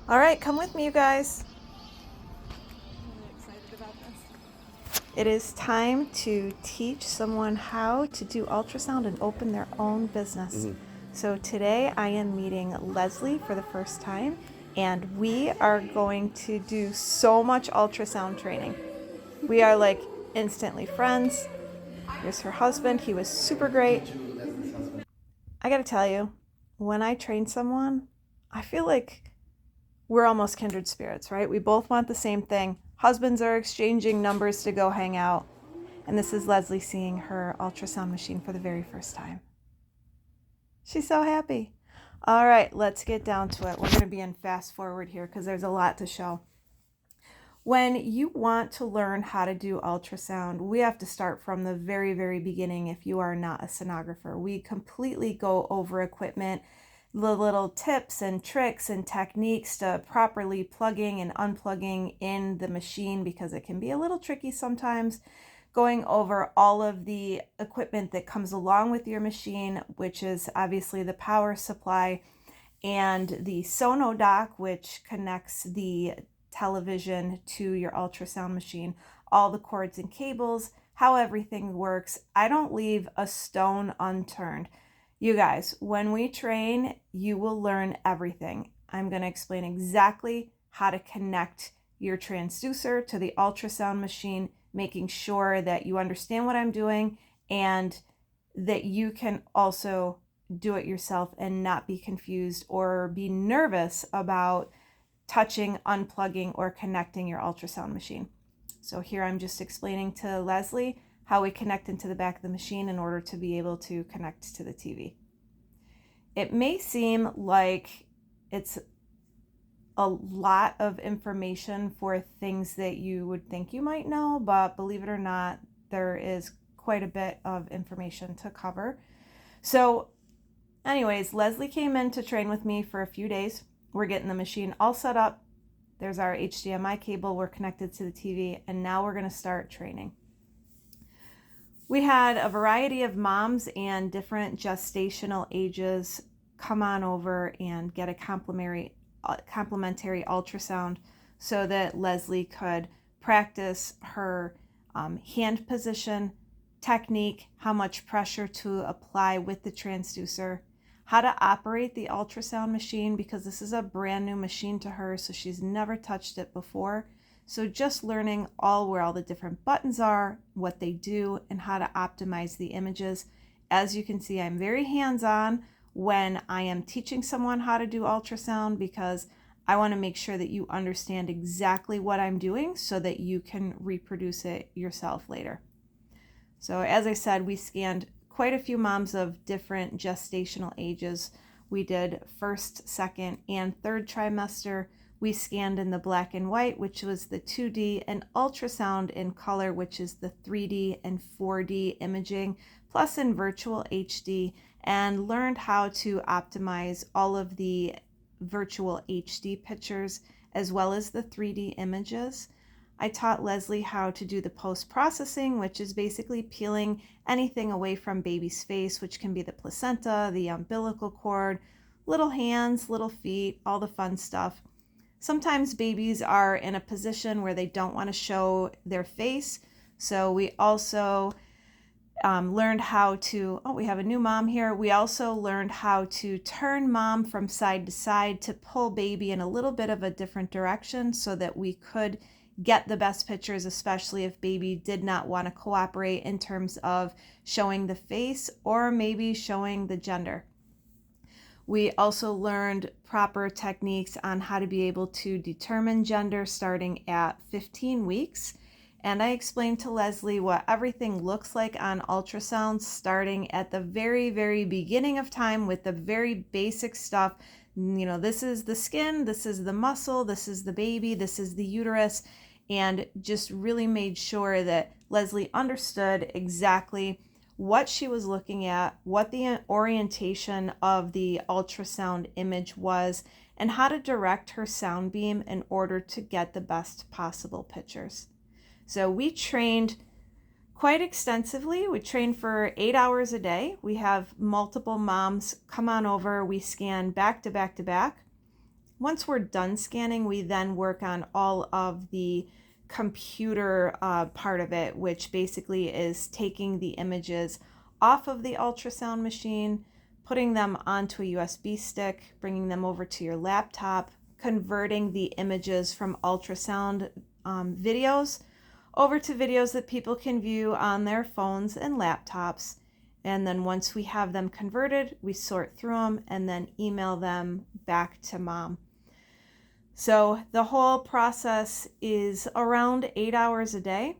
All right, come with me, you guys. I'm really excited about this. It is time to teach someone how to do ultrasound and open their own business. So today I am meeting Leslie for the first time, and we are going to do so much ultrasound training. We are like instantly friends. Here's her husband. He was super great. I gotta tell you, when I train someone, I feel like we're almost kindred spirits, right? We both want the same thing. Husbands are exchanging numbers to go hang out. And this is Leslie seeing her ultrasound machine for the very first time. She's so happy. All right, let's get down to it. We're going to be in fast forward here because there's a lot to show. When you want to learn how to do ultrasound, we have to start from the very, very beginning if you are not a sonographer. We completely go over equipment, the little tips and tricks and techniques to properly plugging and unplugging in the machine because it can be a little tricky sometimes. Going over all of the equipment that comes along with your machine, which is obviously the power supply and the sonodock, which connects the television to your ultrasound machine, all the cords and cables, how everything works. I don't leave a stone unturned. You guys, when we train, you will learn everything. I'm going to explain exactly how to connect your transducer to the ultrasound machine, making sure that you understand what I'm doing and that you can also do it yourself and not be confused or be nervous about touching, unplugging, or connecting your ultrasound machine. So here I'm just explaining to Leslie how we connect into the back of the machine in order to be able to connect to the TV. It may seem like it's a lot of information for things that you would think you might know, but believe it or not, there is quite a bit of information to cover. So anyways, Leslie came in to train with me for a few days. We're getting the machine all set up. There's our HDMI cable. We're connected to the TV, and now we're going to start training. We had a variety of moms and different gestational ages come on over and get a complimentary ultrasound so that Leslie could practice her hand position, technique, how much pressure to apply with the transducer, how to operate the ultrasound machine because this is a brand new machine to her, so she's never touched it before. So just learning where all the different buttons are, what they do, and how to optimize the images. As you can see, I'm very hands-on when I am teaching someone how to do ultrasound because I want to make sure that you understand exactly what I'm doing so that you can reproduce it yourself later. So as I said, we scanned quite a few moms of different gestational ages. We did first, second, and third trimester. We scanned in the black and white, which was the 2D, and ultrasound in color, which is the 3D and 4D imaging, plus in virtual HD, and learned how to optimize all of the virtual HD pictures as well as the 3D images. I taught Leslie how to do the post-processing, which is basically peeling anything away from baby's face, which can be the placenta, the umbilical cord, little hands, little feet, all the fun stuff. Sometimes babies are in a position where they don't want to show their face. So we also learned how to, we have a new mom here. We also learned how to turn mom from side to side to pull baby in a little bit of a different direction so that we could get the best pictures, especially if baby did not want to cooperate in terms of showing the face or maybe showing the gender. We also learned proper techniques on how to be able to determine gender starting at 15 weeks. And I explained to Leslie what everything looks like on ultrasound starting at the very, very beginning of time with the very basic stuff. You know, this is the skin, this is the muscle, this is the baby, this is the uterus, and just really made sure that Leslie understood exactly what she was looking at, what the orientation of the ultrasound image was, and how to direct her sound beam in order to get the best possible pictures. So we trained quite extensively. We trained for 8 hours a day. We have multiple moms come on over. We scan back to back to back. once we're done scanning, we then work on all of the computer part of it, which basically is taking the images off of the ultrasound machine, putting them onto a USB stick, bringing them over to your laptop, converting the images from ultrasound videos over to videos that people can view on their phones and laptops. And then once we have them converted, we sort through them and then email them back to mom. So the whole process is around 8 hours a day,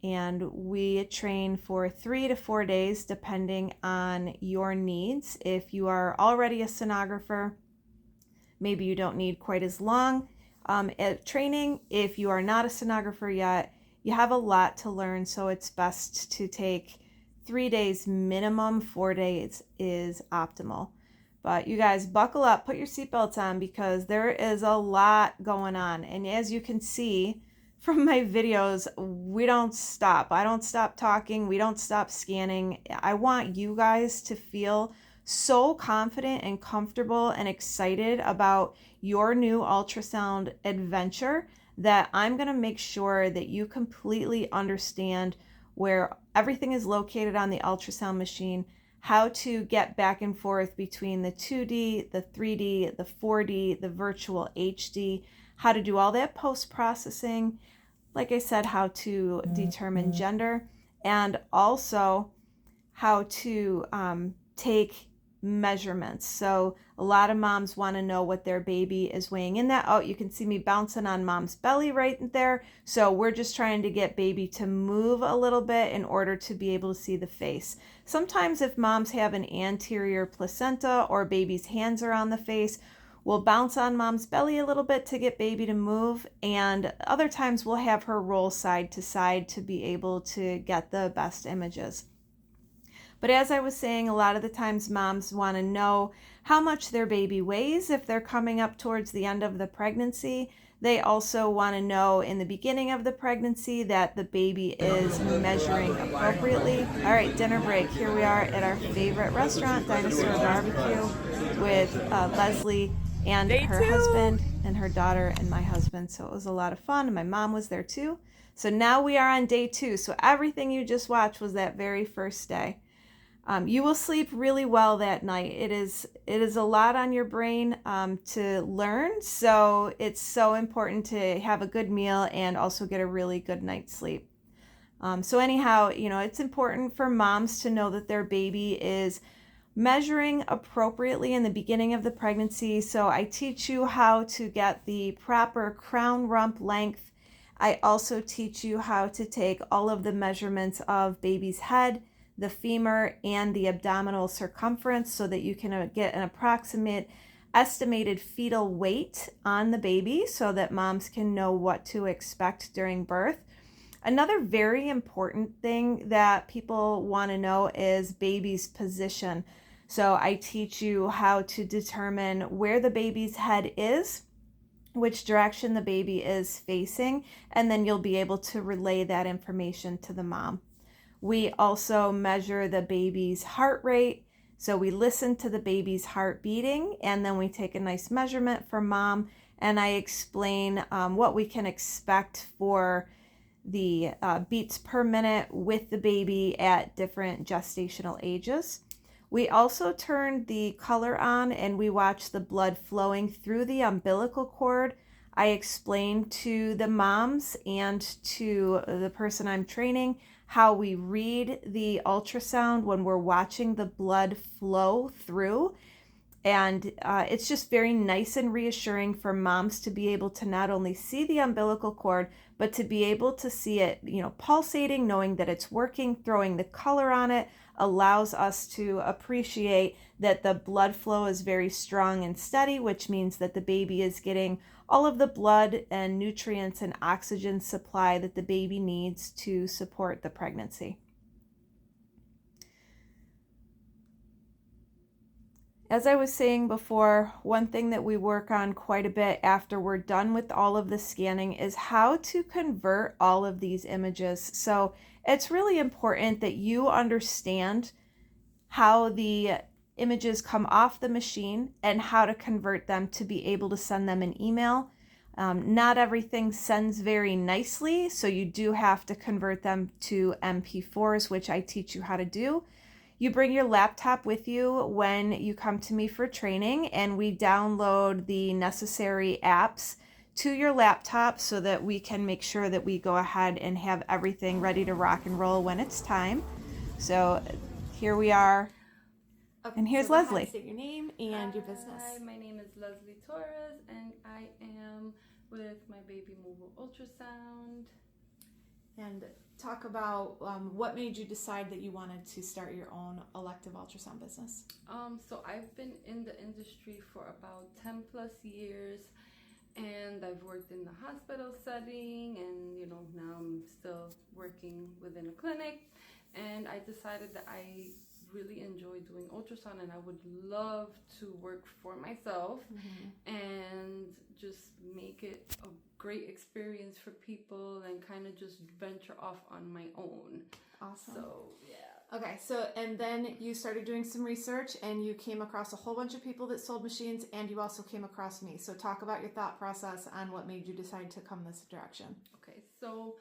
and we train for 3 to 4 days depending on your needs. If you are already a sonographer, maybe you don't need quite as long at training. If you are not a sonographer yet, you have a lot to learn, so it's best to take 3 days minimum. 4 days is optimal. But you guys, buckle up, put your seatbelts on, because there is a lot going on. And as you can see from my videos, we don't stop. I don't stop talking. We don't stop scanning. I want you guys to feel so confident and comfortable and excited about your new ultrasound adventure that I'm going to make sure that you completely understand where everything is located on the ultrasound machine, how to get back and forth between the 2D, the 3D, the 4D, the virtual HD, how to do all that post-processing, like I said, how to determine gender, and also how to take measurements. So a lot of moms want to know what their baby is weighing in that. Oh, you can see me bouncing on mom's belly right there. So we're just trying to get baby to move a little bit in order to be able to see the face. Sometimes if moms have an anterior placenta or baby's hands are on the face, we'll bounce on mom's belly a little bit to get baby to move, and other times we'll have her roll side to side to be able to get the best images. But as I was saying, a lot of the times moms want to know how much their baby weighs if they're coming up towards the end of the pregnancy. They also want to know in the beginning of the pregnancy that the baby is measuring appropriately. All right, dinner break. Here we are at our favorite restaurant, Dinosaur Barbecue, with Leslie and her husband and her daughter and my husband. So it was a lot of fun, and my mom was there too. So now we are on day 2. So everything you just watched was that very first day. You will sleep really well that night. It is a lot on your brain to learn, so it's so important to have a good meal and also get a really good night's sleep. So anyhow, it's important for moms to know that their baby is measuring appropriately in the beginning of the pregnancy. So I teach you how to get the proper crown rump length. I also teach you how to take all of the measurements of baby's head, the femur, and the abdominal circumference so that you can get an approximate estimated fetal weight on the baby so that moms can know what to expect during birth. Another very important thing that people want to know is baby's position. So I teach you how to determine where the baby's head is, which direction the baby is facing, and then you'll be able to relay that information to the mom. We also measure the baby's heart rate. So we listen to the baby's heart beating, and then we take a nice measurement for mom, and I explain what we can expect for the beats per minute with the baby at different gestational ages. We also turn the color on and we watch the blood flowing through the umbilical cord. I explain to the moms and to the person I'm training how we read the ultrasound when we're watching the blood flow through. And it's just very nice and reassuring for moms to be able to not only see the umbilical cord, but to be able to see it, pulsating, knowing that it's working. Throwing the color on it allows us to appreciate that the blood flow is very strong and steady, which means that the baby is getting all of the blood and nutrients and oxygen supply that the baby needs to support the pregnancy. As I was saying before, one thing that we work on quite a bit after we're done with all of the scanning is how to convert all of these images. So it's really important that you understand how the images come off the machine and how to convert them to be able to send them an email. Not everything sends very nicely, so you do have to convert them to MP4s, which I teach you how to do. You bring your laptop with you when you come to me for training, and we download the necessary apps to your laptop so that we can make sure that we go ahead and have everything ready to rock and roll when it's time. So here we are. And here's so go Leslie. ahead, state your name and your Hi, business. my name is Leslie Torres, and I am with my baby mobile ultrasound. And talk about what made you decide that you wanted to start your own elective ultrasound business. So I've been in the industry for about 10 plus years, and I've worked in the hospital setting, and now I'm still working within a clinic. And I decided that I really enjoy doing ultrasound, and I would love to work for myself and just make it a great experience for people and kind of just venture off on my own. Awesome. So yeah. Okay, so and then you started doing some research and you came across a whole bunch of people that sold machines, and you also came across me. So talk about your thought process on what made you decide to come this direction. Okay, so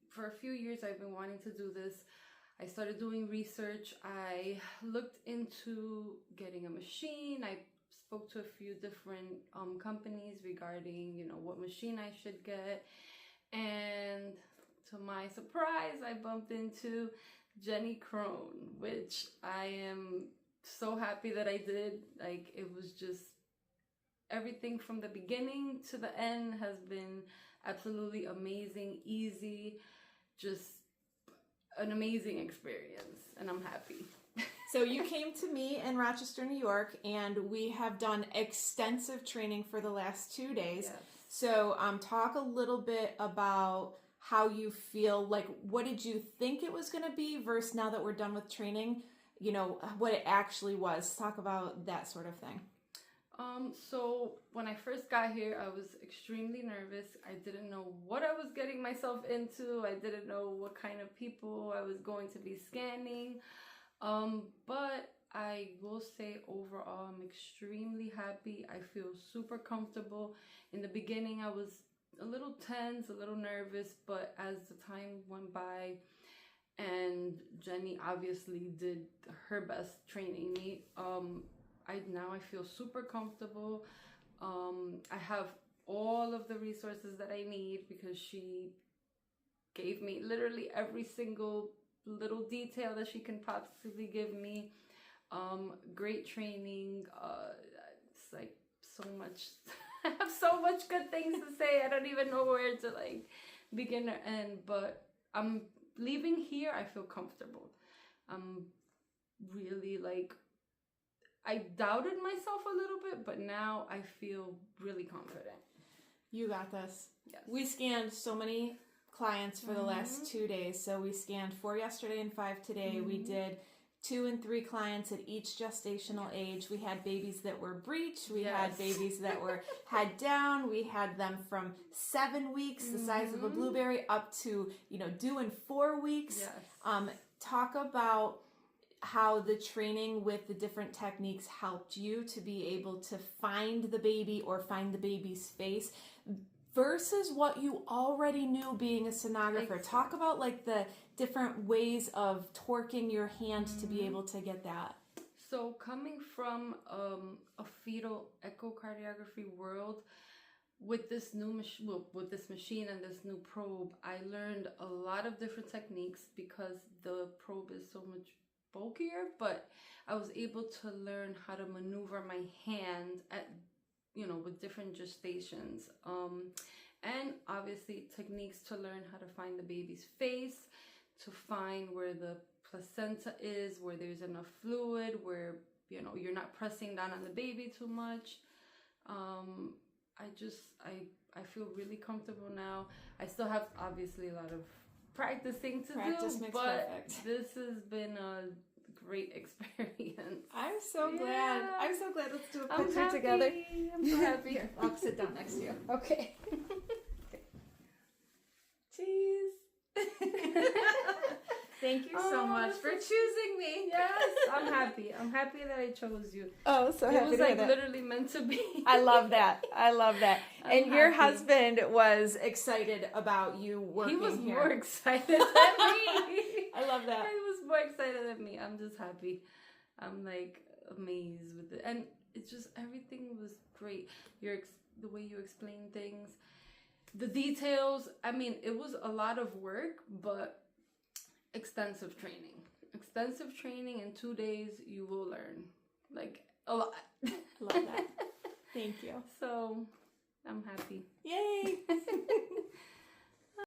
for a few years I've been wanting to do this. I started doing research. I looked into getting a machine. I spoke to a few different companies regarding, what machine I should get. And to my surprise, I bumped into Jenny Crone, which I am so happy that I did. Like, it was just everything from the beginning to the end has been absolutely amazing, easy, just an amazing experience, and I'm happy. So you came to me in Rochester, New York, and we have done extensive training for the last 2 days. Yes. So talk a little bit about how you feel, like what did you think it was going to be versus now that we're done with training, what it actually was. Talk about that sort of thing. So when I first got here, I was extremely nervous. I didn't know what I was getting myself into. I didn't know what kind of people I was going to be scanning. But I will say overall, I'm extremely happy. I feel super comfortable. In the beginning, I was a little tense, a little nervous, but as the time went by, and Jenny obviously did her best training me, I feel super comfortable. I have all of the resources that I need because she gave me literally every single little detail that she can possibly give me. Great training. It's like so much. I have so much good things to say. I don't even know where to begin or end. But I'm leaving here. I feel comfortable. I'm really I doubted myself a little bit, but now I feel really confident. You got this. Yes. We scanned so many clients for the last 2 days. So we scanned 4 yesterday and 5 today. We did 2 and 3 clients at each gestational age. We had babies that were breech. We had babies that were head down. We had them from 7 weeks, the size of a blueberry, up to, due in 4 weeks. Yes. Talk about how the training with the different techniques helped you to be able to find the baby or find the baby's face versus what you already knew being a sonographer. Exactly. Talk about the different ways of torquing your hand to be able to get that. So coming from a fetal echocardiography world, with this new machine and this new probe, I learned a lot of different techniques because the probe is so much bulkier, but I was able to learn how to maneuver my hand at with different gestations, and obviously techniques to learn how to find the baby's face, to find where the placenta is, where there's enough fluid, where you're not pressing down on the baby too much. I feel really comfortable now. I still have obviously a lot of practicing to Practice do, makes but perfect. this has been a great experience. I'm so glad. Yeah. I'm so glad. Let's do a I'm picture happy. together. I'm so happy. Here, I'll sit down next to you. Okay. Cheese. Thank you so Oh, much for choosing me. Yes, I'm happy. I'm happy that I chose you. Oh, so It happy was to hear like that. literally meant to be. I love that. I love that. I'm And your happy. husband was excited about you working He was here. more excited than me. I love that. He was more excited than me. I'm just happy. I'm like amazed with it, and it's just everything was great. The way you explain things, the details. I mean, it was a lot of work, but extensive training. Extensive training in 2 days. You will learn like a lot. Love that. Thank you. So I'm happy. Yay.